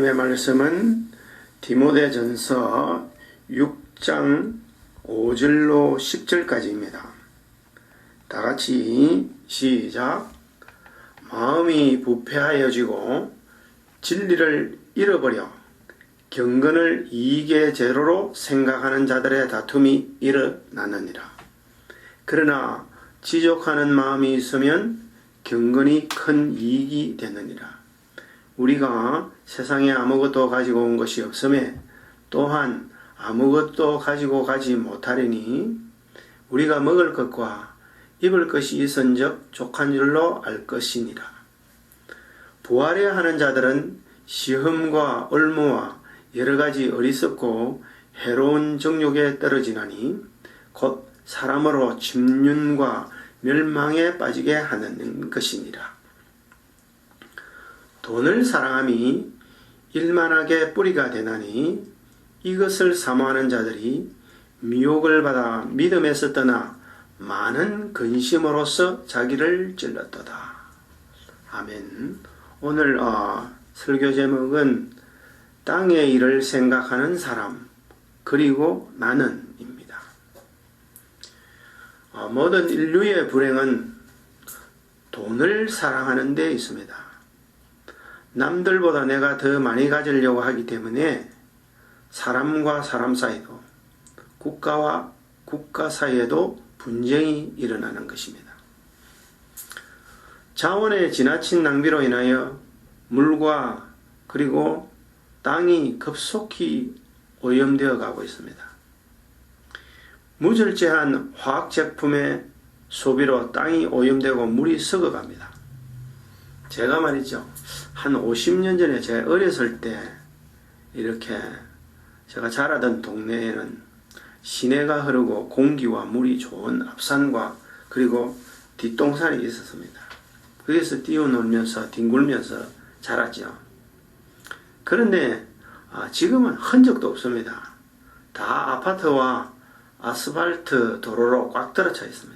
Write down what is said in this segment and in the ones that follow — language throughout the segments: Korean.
오늘의 말씀은 디모데전서 6장 5절로 10절까지입니다. 다 같이 시작. 마음이 부패하여지고 진리를 잃어버려 경건을 이익의 재료로 생각하는 자들의 다툼이 일어나느니라. 그러나 지족하는 마음이 있으면 경건이 큰 이익이 되느니라. 우리가 세상에 아무것도 가지고 온 것이 없음에 또한 아무것도 가지고 가지 못하리니 우리가 먹을 것과 입을 것이 있은즉 족한 줄로 알 것이니라. 부활해야 하는 자들은 시험과 올무와 여러 가지 어리석고 해로운 정욕에 떨어지나니 곧 사람으로 침륜과 멸망에 빠지게 하는 것이니라. 돈을 사랑함이 일만하게 뿌리가 되나니 이것을 사모하는 자들이 미혹을 받아 믿음에서 떠나 많은 근심으로써 자기를 찔렀도다. 아멘. 오늘 설교 제목은 땅의 일을 생각하는 사람 그리고 나는입니다. 모든 인류의 불행은 돈을 사랑하는 데 있습니다. 남들보다 내가 더 많이 가지려고 하기 때문에 사람과 사람 사이도 국가와 국가 사이에도 분쟁이 일어나는 것입니다. 자원의 지나친 낭비로 인하여 물과 그리고 땅이 급속히 오염되어 가고 있습니다. 무절제한 화학제품의 소비로 땅이 오염되고 물이 썩어갑니다. 제가 말이죠. 한 50년 전에 제가 어렸을 때 이렇게 제가 자라던 동네에는 시내가 흐르고 공기와 물이 좋은 앞산과 그리고 뒷동산이 있었습니다. 거기서 뛰어놀면서 뒹굴면서 자랐죠. 그런데 지금은 흔적도 없습니다. 다 아파트와 아스팔트 도로로 꽉 들어차 있습니다.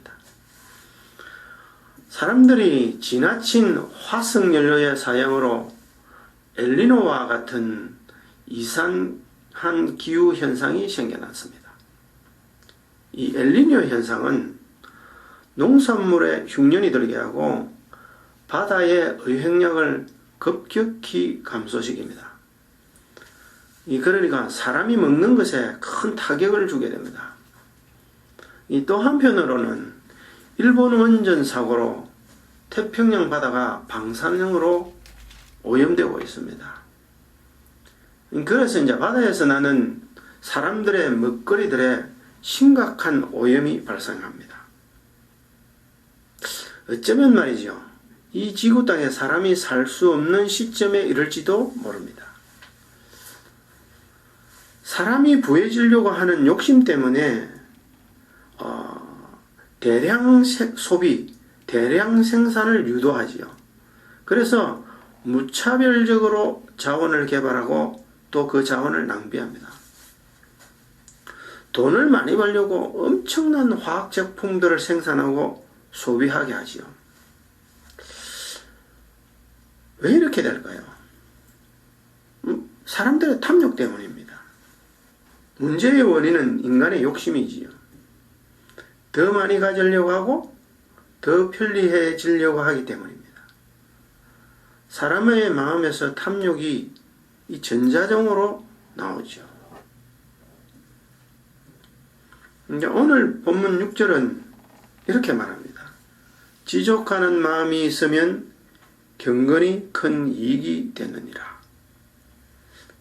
사람들이 지나친 화석연료의 사용으로 엘니노와 같은 이상한 기후현상이 생겨났습니다. 이 엘니뇨 현상은 농산물에 흉년이 들게 하고 바다의 어획량을 급격히 감소시킵니다. 그러니까 사람이 먹는 것에 큰 타격을 주게 됩니다. 또 한편으로는 일본 원전 사고로 태평양 바다가 방사능으로 오염되고 있습니다. 그래서 이제 바다에서 나는 사람들의 먹거리들에 심각한 오염이 발생합니다. 어쩌면 말이죠. 이 지구 땅에 사람이 살 수 없는 시점에 이를지도 모릅니다. 사람이 부해지려고 하는 욕심 때문에 대량 소비, 대량 생산을 유도하지요. 그래서 무차별적으로 자원을 개발하고 또 그 자원을 낭비합니다. 돈을 많이 벌려고 엄청난 화학 제품들을 생산하고 소비하게 하지요. 왜 이렇게 될까요? 사람들의 탐욕 때문입니다. 문제의 원인은 인간의 욕심이지요. 더 많이 가지려고 하고 더 편리해지려고 하기 때문입니다. 사람의 마음에서 탐욕이 이 전자적으로 나오죠. 이제 오늘 본문 6절은 이렇게 말합니다. 지족하는 마음이 있으면 경건이 큰 이익이 되느니라.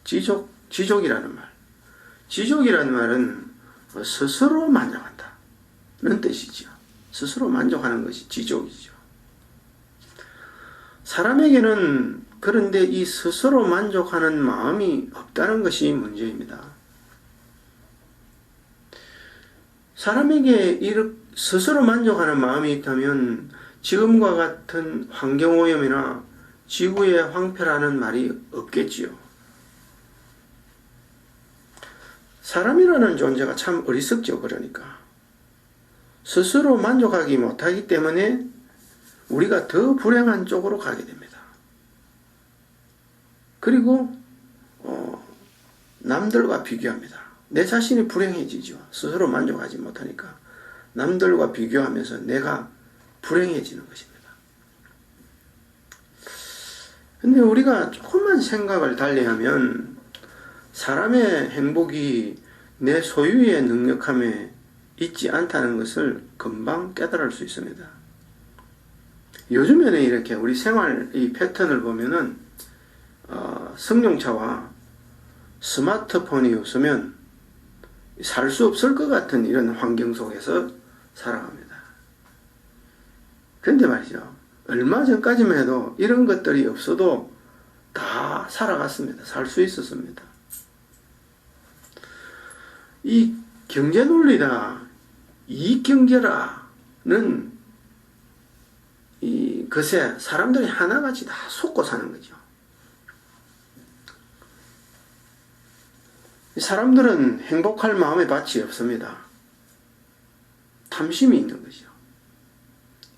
지족이라는 말. 지족이라는 말은 스스로 만족한다. 는 뜻이죠. 스스로 만족하는 것이 지족이죠. 사람에게는 그런데 이 스스로 만족하는 마음이 없다는 것이 문제입니다. 사람에게 스스로 만족하는 마음이 있다면 지금과 같은 환경오염이나 지구의 황폐라는 말이 없겠지요. 사람이라는 존재가 참 어리석죠. 그러니까 스스로 만족하기 못하기 때문에 우리가 더 불행한 쪽으로 가게 됩니다. 그리고 남들과 비교합니다. 내 자신이 불행해지죠. 스스로 만족하지 못하니까 남들과 비교하면서 내가 불행해지는 것입니다. 근데 우리가 조금만 생각을 달리하면 사람의 행복이 내 소유의 능력함에 있지 않다는 것을 금방 깨달을 수 있습니다. 요즘에는 이렇게 우리 생활 이 패턴을 보면은 승용차와 스마트폰이 없으면 살 수 없을 것 같은 이런 환경 속에서 살아갑니다. 그런데 말이죠. 얼마 전까지만 해도 이런 것들이 없어도 다 살아갔습니다. 살 수 있었습니다. 이 경제 논리다, 이익 경제라는 이 것에 사람들이 하나같이 다 속고 사는 거죠. 사람들은 행복할 마음의 밭이 없습니다. 탐심이 있는 거죠.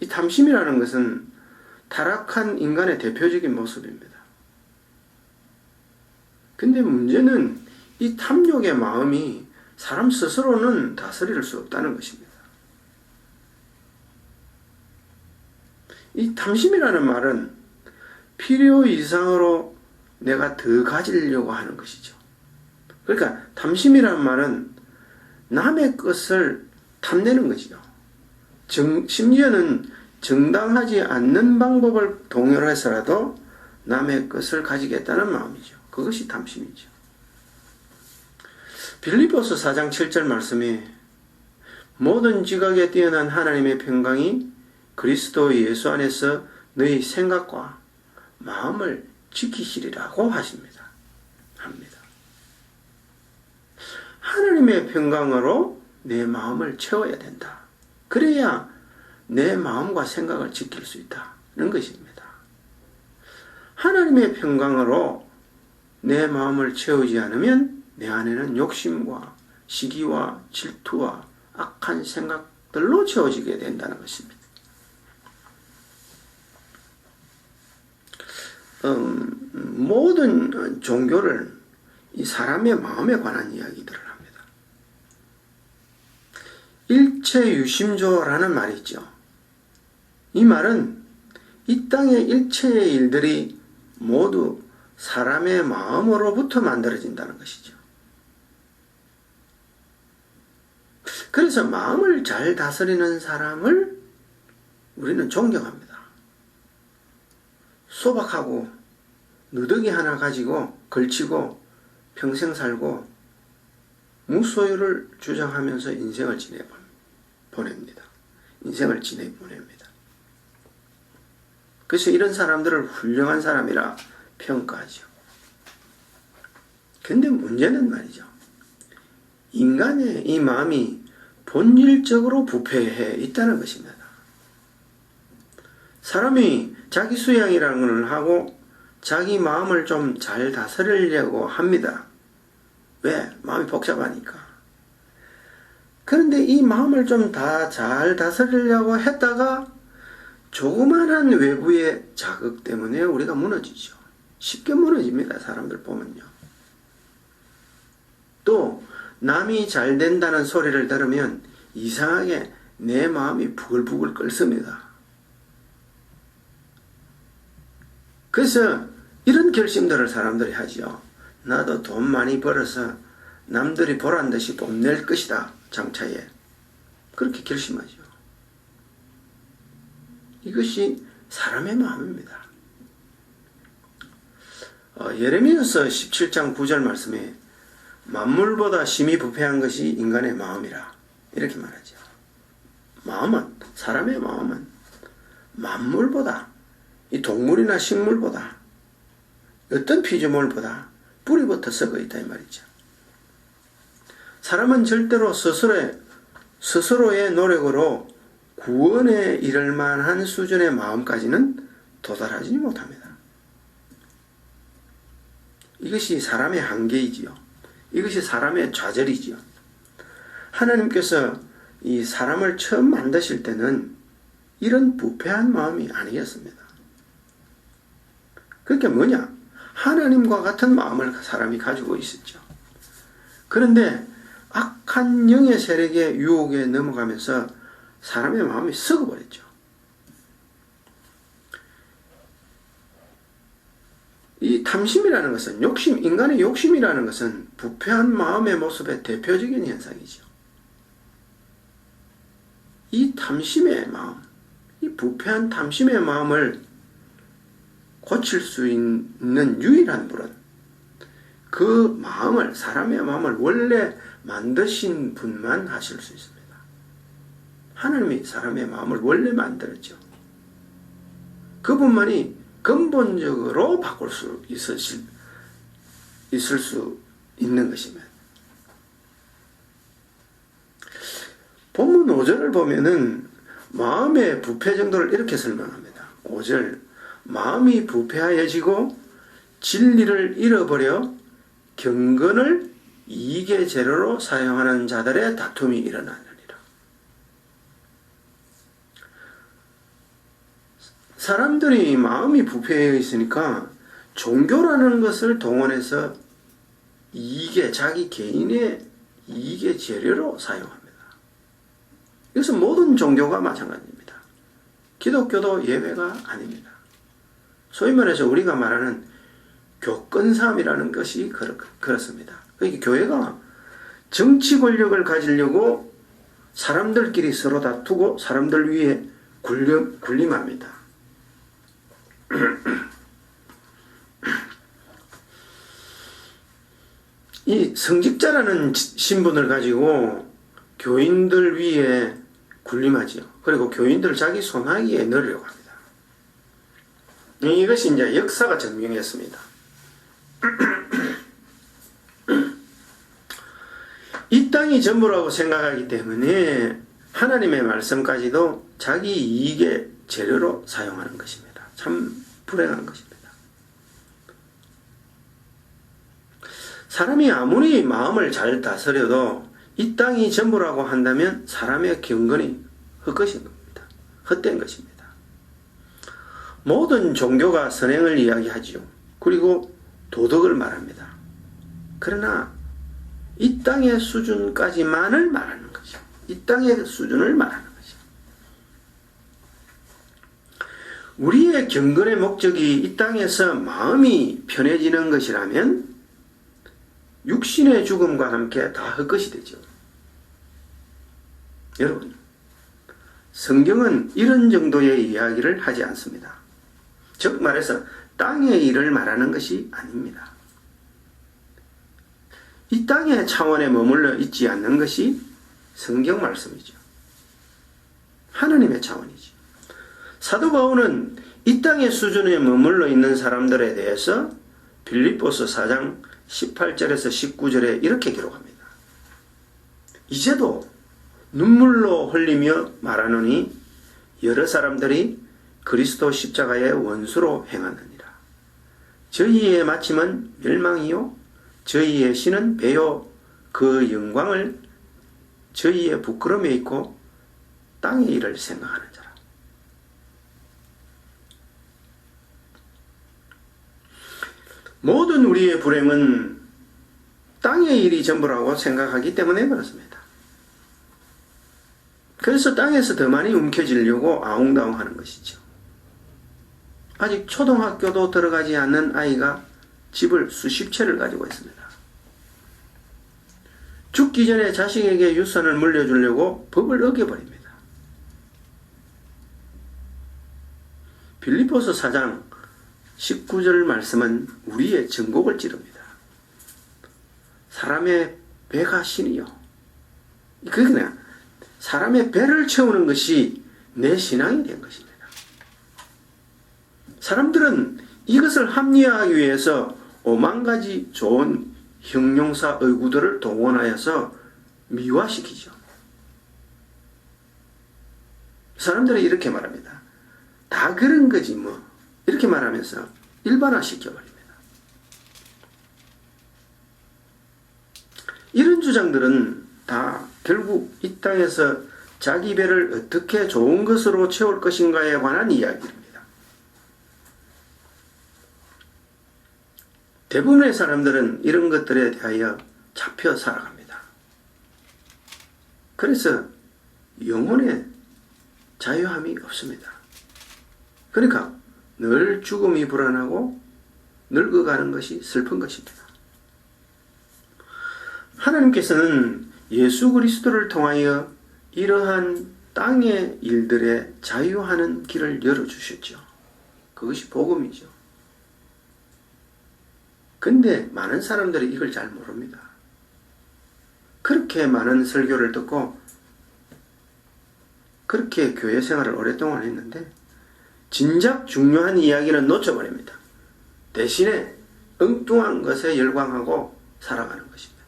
이 탐심이라는 것은 타락한 인간의 대표적인 모습입니다. 근데 문제는 이 탐욕의 마음이 사람 스스로는 다스릴 수 없다는 것입니다. 이 탐심이라는 말은 필요 이상으로 내가 더 가지려고 하는 것이죠. 그러니까 탐심이라는 말은 남의 것을 탐내는 것이죠. 심지어는 정당하지 않는 방법을 동원해서라도 남의 것을 가지겠다는 마음이죠. 그것이 탐심이죠. 빌립보서 4장 7절 말씀에 모든 지각에 뛰어난 하나님의 평강이 그리스도 예수 안에서 너희 생각과 마음을 지키시리라고 합니다. 하나님의 평강으로 내 마음을 채워야 된다. 그래야 내 마음과 생각을 지킬 수 있다는 것입니다. 하나님의 평강으로 내 마음을 채우지 않으면 내 안에는 욕심과 시기와 질투와 악한 생각들로 채워지게 된다는 것입니다. 모든 종교를 이 사람의 마음에 관한 이야기들을 합니다. 일체유심조라는 말이 있죠. 이 말은 이 땅의 일체의 일들이 모두 사람의 마음으로부터 만들어진다는 것이죠. 그래서 마음을 잘 다스리는 사람을 우리는 존경합니다. 소박하고 누더기 하나 가지고 걸치고 평생 살고 무소유를 주장하면서 인생을 보냅니다. 인생을 보냅니다. 그래서 이런 사람들을 훌륭한 사람이라 평가하죠. 근데 문제는 말이죠. 인간의 이 마음이 본질적으로 부패해 있다는 것입니다. 사람이 자기 수양이라는 걸 하고 자기 마음을 좀 잘 다스리려고 합니다. 왜? 마음이 복잡하니까. 그런데 이 마음을 좀 잘 다스리려고 했다가 조그만한 외부의 자극 때문에 우리가 무너지죠. 쉽게 무너집니다. 사람들 보면요. 또 남이 잘 된다는 소리를 들으면 이상하게 내 마음이 부글부글 끓습니다. 그래서 이런 결심들을 사람들이 하죠. 나도 돈 많이 벌어서 남들이 보란 듯이 돈 낼 것이다. 장차에. 그렇게 결심하죠. 이것이 사람의 마음입니다. 예레미야서 17장 9절 말씀에 만물보다 심히 부패한 것이 인간의 마음이라 이렇게 말하죠. 마음은, 사람의 마음은 만물보다, 이 동물이나 식물보다, 어떤 피조물보다 뿌리부터 썩어 있다 이 말이죠. 사람은 절대로 스스로의 노력으로 구원에 이를 만한 수준의 마음까지는 도달하지 못합니다. 이것이 사람의 한계이지요. 이것이 사람의 좌절이지요. 하나님께서 이 사람을 처음 만드실 때는 이런 부패한 마음이 아니었습니다. 그게 뭐냐? 하나님과 같은 마음을 사람이 가지고 있었죠. 그런데 악한 영의 세력의 유혹에 넘어가면서 사람의 마음이 썩어버렸죠. 이 탐심이라는 것은 인간의 욕심이라는 것은 부패한 마음의 모습의 대표적인 현상이죠. 이 탐심의 마음, 이 부패한 탐심의 마음을 고칠 수 있는 유일한 분은 그 마음을, 사람의 마음을 원래 만드신 분만 하실 수 있습니다. 하나님이 사람의 마음을 원래 만들었죠. 그분만이 근본적으로 바꿀 수 있을 수 있는 것입니다. 본문 5절을 보면은 마음의 부패 정도를 이렇게 설명합니다. 5절, 마음이 부패하여지고 진리를 잃어버려 경건을 이익의 재료로 사용하는 자들의 다툼이 일어나느니라. 사람들이 마음이 부패해 있으니까 종교라는 것을 동원해서 자기 개인의 이익의 재료로 사용합니다. 이것은 모든 종교가 마찬가지입니다. 기독교도 예외가 아닙니다. 소위 말해서 우리가 말하는 교권삼이라는 것이 그렇습니다. 그러니까 교회가 정치 권력을 가지려고 사람들끼리 서로 다투고 사람들 위에 군림합니다. 이 성직자라는 신분을 가지고 교인들 위에 군림하지요. 그리고 교인들을 자기 손아귀에 넣으려고 합니다. 이것이 이제 역사가 증명했습니다. 이 땅이 전부라고 생각하기 때문에 하나님의 말씀까지도 자기 이익의 재료로 사용하는 것입니다. 참 불행한 것입니다. 사람이 아무리 마음을 잘 다스려도 이 땅이 전부라고 한다면 사람의 경건이 헛것인 겁니다. 헛된 것입니다. 모든 종교가 선행을 이야기하지요. 그리고 도덕을 말합니다. 그러나 이 땅의 수준까지만을 말하는 것이죠. 이 땅의 수준을 말하는 것이죠. 우리의 경건의 목적이 이 땅에서 마음이 편해지는 것이라면 육신의 죽음과 함께 다 헛것이 되죠. 여러분, 성경은 이런 정도의 이야기를 하지 않습니다. 즉 말해서 땅의 일을 말하는 것이 아닙니다. 이 땅의 차원에 머물러 있지 않는 것이 성경 말씀이죠. 하나님의 차원이죠. 사도 바울은 이 땅의 수준에 머물러 있는 사람들에 대해서 빌립보서 4장 18절에서 19절에 이렇게 기록합니다. 이제도 눈물로 흘리며 말하노니 여러 사람들이 그리스도 십자가의 원수로 행하느니라. 저희의 마침은 멸망이요 저희의 신은 배요 그 영광을 저희의 부끄러움에 있고 땅의 일을 생각하는 자라. 모든 우리의 불행은 땅의 일이 전부라고 생각하기 때문에 그렇습니다. 그래서 땅에서 더 많이 움켜쥐려고 아웅다웅 하는 것이죠. 아직 초등학교도 들어가지 않는 아이가 집을 수십 채를 가지고 있습니다. 죽기 전에 자식에게 유산을 물려주려고 법을 어겨버립니다. 빌립보서 4장 19절 말씀은 우리의 전곡을 찌릅니다. 사람의 배가 신이요. 그냥 사람의 배를 채우는 것이 내 신앙이 된 것입니다. 사람들은 이것을 합리화하기 위해서 5만 가지 좋은 형용사 어구들을 동원하여서 미화시키죠. 사람들이 이렇게 말합니다. 다 그런 거지 뭐. 이렇게 말하면서 일반화시켜버립니다. 이런 주장들은 다 결국 이 땅에서 자기 배를 어떻게 좋은 것으로 채울 것인가에 관한 이야기입니다. 대부분의 사람들은 이런 것들에 대하여 잡혀 살아갑니다. 그래서 영혼의 자유함이 없습니다. 그러니까 늘 죽음이 불안하고 늙어가는 것이 슬픈 것입니다. 하나님께서는 예수 그리스도를 통하여 이러한 땅의 일들에 자유하는 길을 열어주셨죠. 그것이 복음이죠. 근데 많은 사람들이 이걸 잘 모릅니다. 그렇게 많은 설교를 듣고 그렇게 교회 생활을 오랫동안 했는데 진작 중요한 이야기는 놓쳐버립니다. 대신에 엉뚱한 것에 열광하고 살아가는 것입니다.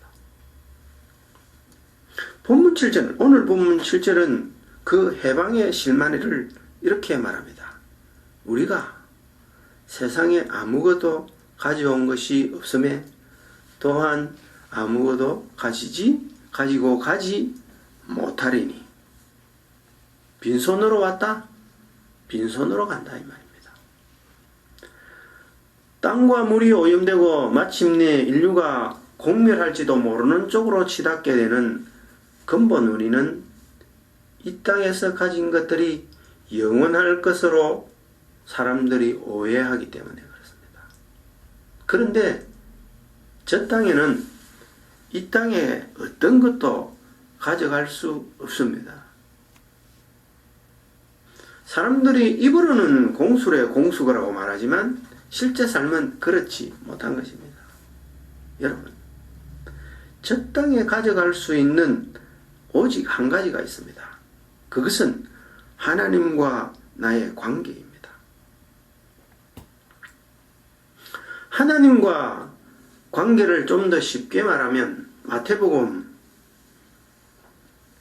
본문 7절, 오늘 본문 7절은 그 해방의 실마리를 이렇게 말합니다. 우리가 세상에 아무것도 가져온 것이 없음에 또한 아무것도 가지고 가지 못하리니 빈손으로 왔다, 빈손으로 간다 이 말입니다. 땅과 물이 오염되고 마침내 인류가 공멸할지도 모르는 쪽으로 치닫게 되는 근본 원인은 이 땅에서 가진 것들이 영원할 것으로 사람들이 오해하기 때문에 그렇습니다. 그런데 저 땅에는 이 땅에 어떤 것도 가져갈 수 없습니다. 사람들이 입으로는 공수래 공수거라고 말하지만 실제 삶은 그렇지 못한 것입니다. 여러분, 저 땅에 가져갈 수 있는 오직 한 가지가 있습니다. 그것은 하나님과 나의 관계입니다. 하나님과 관계를 좀 더 쉽게 말하면 마태복음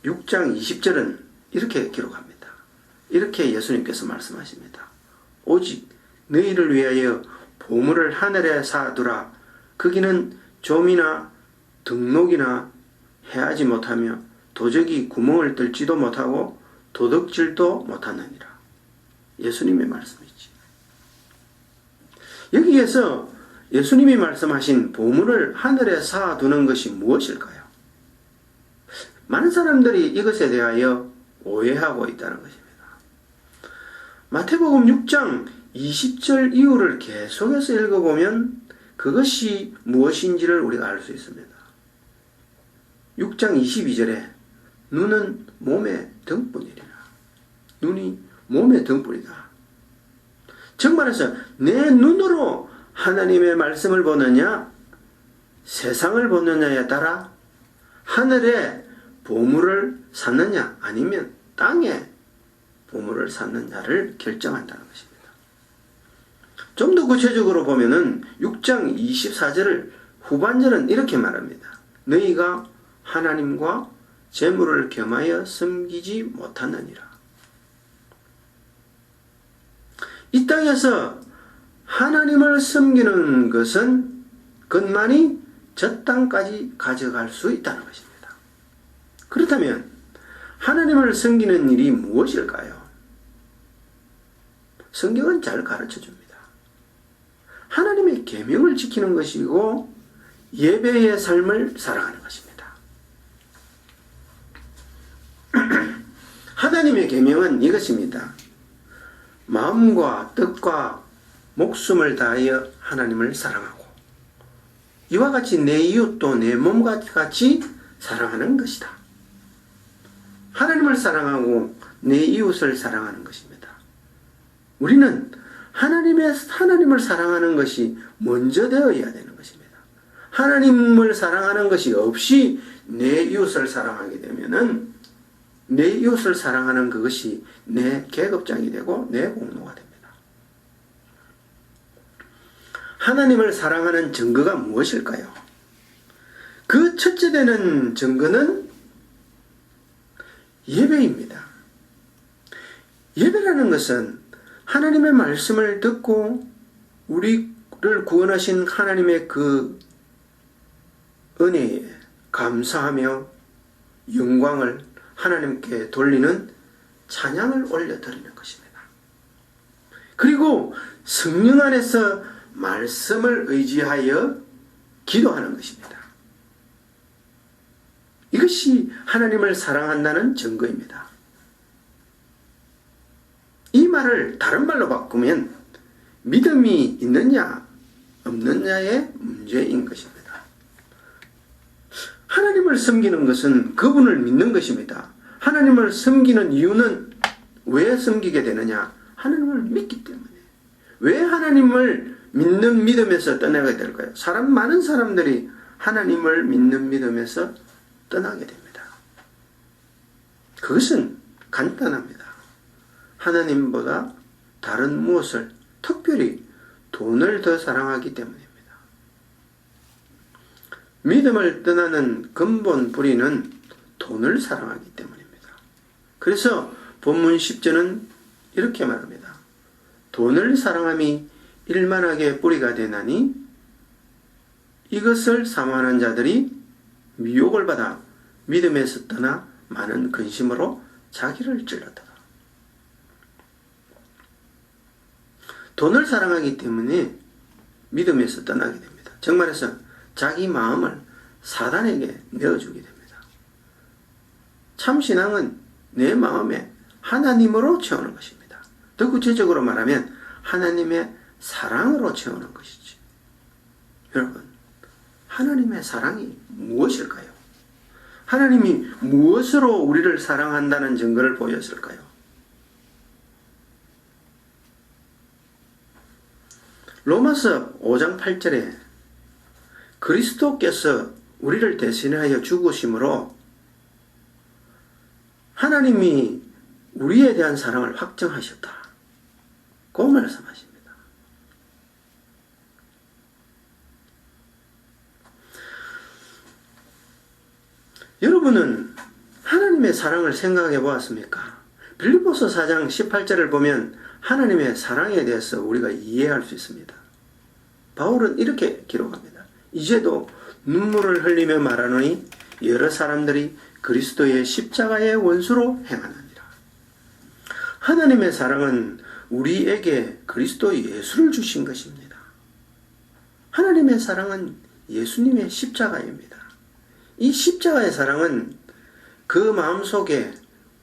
6장 20절은 이렇게 기록합니다. 이렇게 예수님께서 말씀하십니다. 오직 너희를 위하여 보물을 하늘에 쌓아두라. 거기는 좀이나 등록이나 해하지 못하며 도적이 구멍을 뚫지도 못하고 도둑질도 못하느니라. 예수님의 말씀이지. 여기에서 예수님이 말씀하신 보물을 하늘에 쌓아두는 것이 무엇일까요? 많은 사람들이 이것에 대하여 오해하고 있다는 것입니다. 마태복음 6장 20절 이후를 계속해서 읽어보면 그것이 무엇인지를 우리가 알 수 있습니다. 6장 22절에 눈은 몸의 등불이라. 눈이 몸의 등불이다. 즉 말해서 내 눈으로 하나님의 말씀을 보느냐 세상을 보느냐에 따라 하늘에 보물을 쌓느냐 아니면 땅에 보물을 쌓느냐를 결정한다는 것입니다. 좀 더 구체적으로 보면은 6장 24절을 후반절은 이렇게 말합니다. 너희가 하나님과 재물을 겸하여 섬기지 못하느니라. 이 땅에서 하나님을 섬기는 것은 그것만이 저 땅까지 가져갈 수 있다는 것입니다. 그렇다면 하나님을 섬기는 일이 무엇일까요? 성경은 잘 가르쳐줍니다. 하나님의 계명을 지키는 것이고 예배의 삶을 살아가는 것입니다. 하나님의 계명은 이것입니다. 마음과 뜻과 목숨을 다하여 하나님을 사랑하고 이와 같이 내 이웃도 내 몸과 같이 사랑하는 것이다. 하나님을 사랑하고 내 이웃을 사랑하는 것입니다. 우리는 하나님을 사랑하는 것이 먼저 되어야 되는 것입니다. 하나님을 사랑하는 것이 없이 내 이웃을 사랑하게 되면은 내 이웃을 사랑하는 그것이 내 계급장이 되고 내 공로가 됩니다. 하나님을 사랑하는 증거가 무엇일까요? 그 첫째 되는 증거는 예배입니다. 예배라는 것은 하나님의 말씀을 듣고 우리를 구원하신 하나님의 그 은혜에 감사하며 영광을 하나님께 돌리는 찬양을 올려드리는 것입니다. 그리고 성령 안에서 말씀을 의지하여 기도하는 것입니다. 이것이 하나님을 사랑한다는 증거입니다. 이 말을 다른 말로 바꾸면 믿음이 있느냐 없느냐의 문제인 것입니다. 하나님을 섬기는 것은 그분을 믿는 것입니다. 하나님을 섬기는 이유는 왜 섬기게 되느냐? 하나님을 믿기 때문에. 왜 하나님을 믿는 믿음에서 떠나게 될까요? 많은 사람들이 하나님을 믿는 믿음에서 떠나게 됩니다. 그것은 간단합니다. 하나님보다 다른 무엇을, 특별히 돈을 더 사랑하기 때문입니다. 믿음을 떠나는 근본 뿌리는 돈을 사랑하기 때문입니다. 그래서 본문 10절은 이렇게 말합니다. 돈을 사랑함이 일만하게 뿌리가 되나니 이것을 사모하는 자들이 미혹을 받아 믿음에서 떠나 많은 근심으로 자기를 찔렀다. 돈을 사랑하기 때문에 믿음에서 떠나게 됩니다. 정말해서 자기 마음을 사단에게 내어주게 됩니다. 참신앙은 내 마음에 하나님으로 채우는 것입니다. 더 구체적으로 말하면 하나님의 사랑으로 채우는 것이지. 여러분, 하나님의 사랑이 무엇일까요? 하나님이 무엇으로 우리를 사랑한다는 증거를 보였을까요? 로마서 5장 8절에 그리스도께서 우리를 대신하여 죽으심으로 하나님이 우리에 대한 사랑을 확정하셨다. 그 말씀하십니다. 여러분은 하나님의 사랑을 생각해 보았습니까? 빌립보서 4장 18절을 보면 하나님의 사랑에 대해서 우리가 이해할 수 있습니다. 바울은 이렇게 기록합니다. 이제도 눈물을 흘리며 말하노니 여러 사람들이 그리스도의 십자가의 원수로 행하느니라. 하나님의 사랑은 우리에게 그리스도 예수를 주신 것입니다. 하나님의 사랑은 예수님의 십자가입니다. 이 십자가의 사랑은 그 마음속에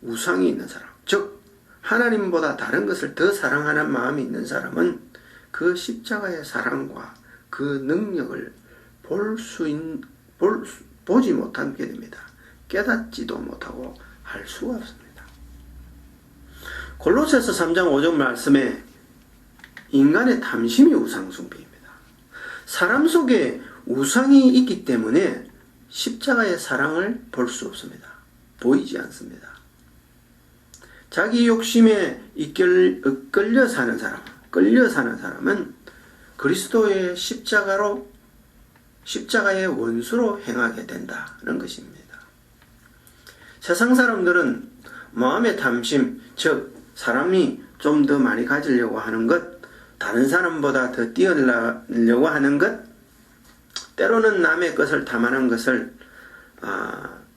우상이 있는 사람, 즉 하나님보다 다른 것을 더 사랑하는 마음이 있는 사람은 그 십자가의 사랑과 그 능력을 보지 못하게 됩니다. 깨닫지도 못하고 할 수가 없습니다. 골로새서 3장 5절 말씀에 인간의 탐심이 우상숭배입니다. 사람 속에 우상이 있기 때문에 십자가의 사랑을 볼 수 없습니다. 보이지 않습니다. 자기 욕심에 끌려 사는 사람은 그리스도의 십자가의 원수로 행하게 된다는 것입니다. 세상 사람들은 마음의 탐심, 즉 사람이 좀 더 많이 가지려고 하는 것, 다른 사람보다 더 뛰어나려고 하는 것, 때로는 남의 것을 탐하는 것을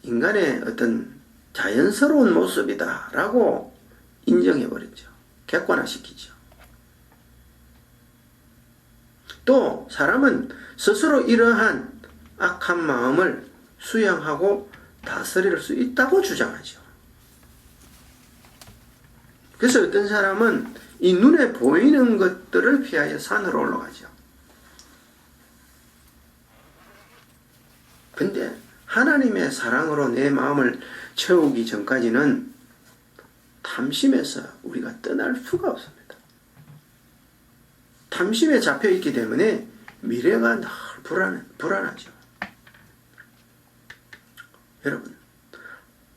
인간의 어떤 자연스러운 모습이다라고 인정해버리죠. 객관화시키죠. 또 사람은 스스로 이러한 악한 마음을 수용하고 다스릴 수 있다고 주장하죠. 그래서 어떤 사람은 이 눈에 보이는 것들을 피하여 산으로 올라가죠. 근데 하나님의 사랑으로 내 마음을 채우기 전까지는 탐심에서 우리가 떠날 수가 없습니다. 탐심에 잡혀있기 때문에 미래가 늘 불안하죠. 여러분,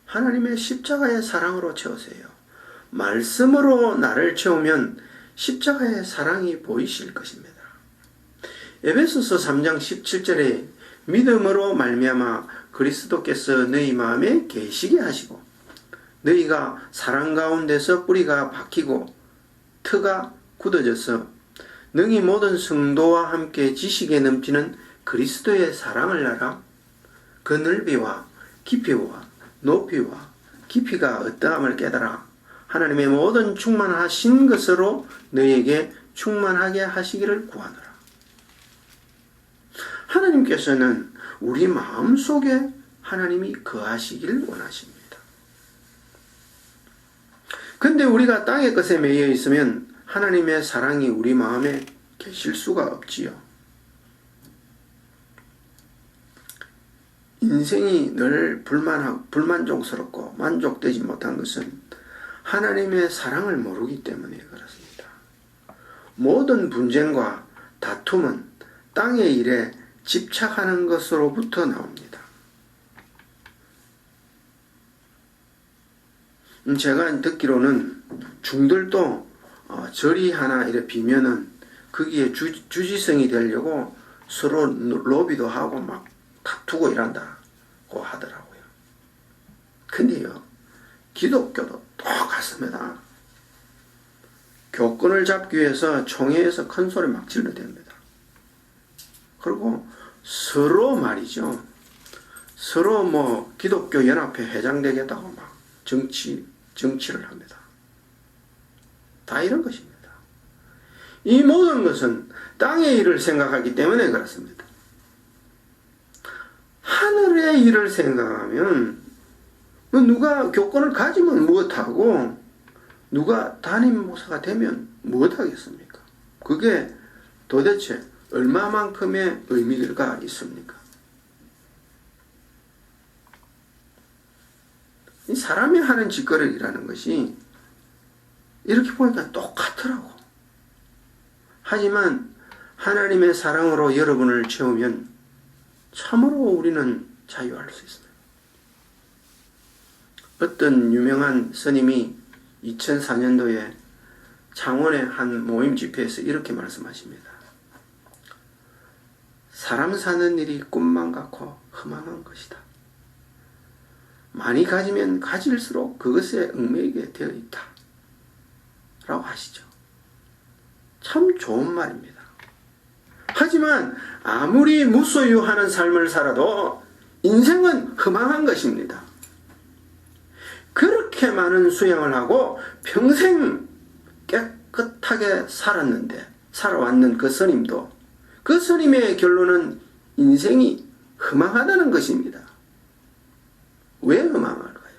하나님의 십자가의 사랑으로 채우세요. 말씀으로 나를 채우면 십자가의 사랑이 보이실 것입니다. 에베소서 3장 17절에 믿음으로 말미암아 그리스도께서 너희 마음에 계시게 하시고 너희가 사랑 가운데서 뿌리가 박히고 터가 굳어져서 능히 모든 성도와 함께 지식에 넘치는 그리스도의 사랑을 알아 그 넓이와 깊이와 높이와 깊이가 어떠함을 깨달아 하나님의 모든 충만하신 것으로 너희에게 충만하게 하시기를 구하노라. 하나님께서는 우리 마음속에 하나님이 거하시길 원하십니다. 근데 우리가 땅의 것에 매여 있으면 하나님의 사랑이 우리 마음에 계실 수가 없지요. 인생이 늘 불만족스럽고 만족되지 못한 것은 하나님의 사랑을 모르기 때문에 그렇습니다. 모든 분쟁과 다툼은 땅의 일에 집착하는 것으로부터 나옵니다. 제가 듣기로는 중들도 절이 하나 이렇게 비면은 거기에 주지성이 되려고 서로 로비도 하고 막 다투고 이런다고 하더라고요. 근데요, 기독교도 똑같습니다. 교권을 잡기 위해서 총회에서 큰 소리 막 질러댑니다. 그리고 서로 말이죠. 서로 뭐 기독교 연합회 회장 되겠다고 막 정치를 합니다. 다 이런 것입니다. 이 모든 것은 땅의 일을 생각하기 때문에 그렇습니다. 하늘의 일을 생각하면 누가 교권을 가지면 무엇하고 누가 담임 목사가 되면 무엇하겠습니까? 그게 도대체 얼마만큼의 의미가 있습니까? 이 사람이 하는 짓거리라는 것이 이렇게 보니까 똑같더라고. 하지만 하나님의 사랑으로 여러분을 채우면 참으로 우리는 자유할 수 있습니다. 어떤 유명한 스님이 2004년도에 창원의 한 모임 집회에서 이렇게 말씀하십니다. 사람 사는 일이 꿈만 같고 허망한 것이다. 많이 가지면 가질수록 그것에 얽매이게 되어 있다. 라고 하시죠. 참 좋은 말입니다. 하지만 아무리 무소유하는 삶을 살아도 인생은 허망한 것입니다. 그렇게 많은 수양을 하고 평생 깨끗하게 살아왔는 그 스님도 그 스님의 결론은 인생이 허망하다는 것입니다. 왜 허망할까요?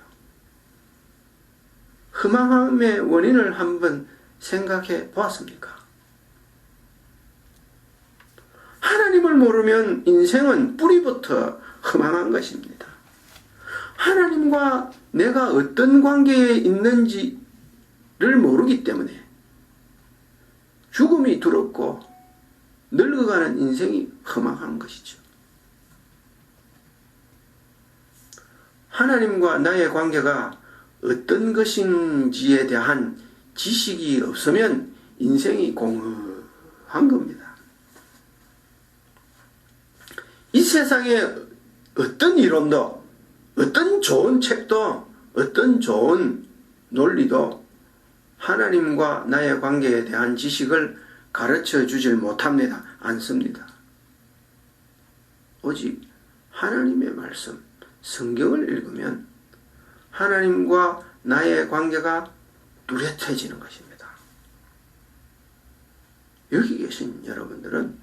허망함의 원인을 한번 생각해 보았습니까? 하나님을 모르면 인생은 뿌리부터 허망한 것입니다. 하나님과 내가 어떤 관계에 있는지를 모르기 때문에 죽음이 두렵고 늙어가는 인생이 허망한 것이죠. 하나님과 나의 관계가 어떤 것인지에 대한 지식이 없으면 인생이 공허한 겁니다. 이 세상에 어떤 이론도 어떤 좋은 책도 어떤 좋은 논리도 하나님과 나의 관계에 대한 지식을 가르쳐 주질 못합니다. 않습니다. 오직 하나님의 말씀, 성경을 읽으면 하나님과 나의 관계가 뚜렷해지는 것입니다. 여기 계신 여러분들은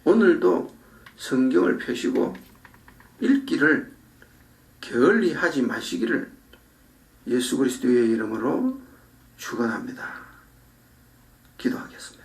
오늘도 성경을 펴시고 읽기를 게을리 하지 마시기를 예수 그리스도의 이름으로 축원합니다. 기도하겠습니다.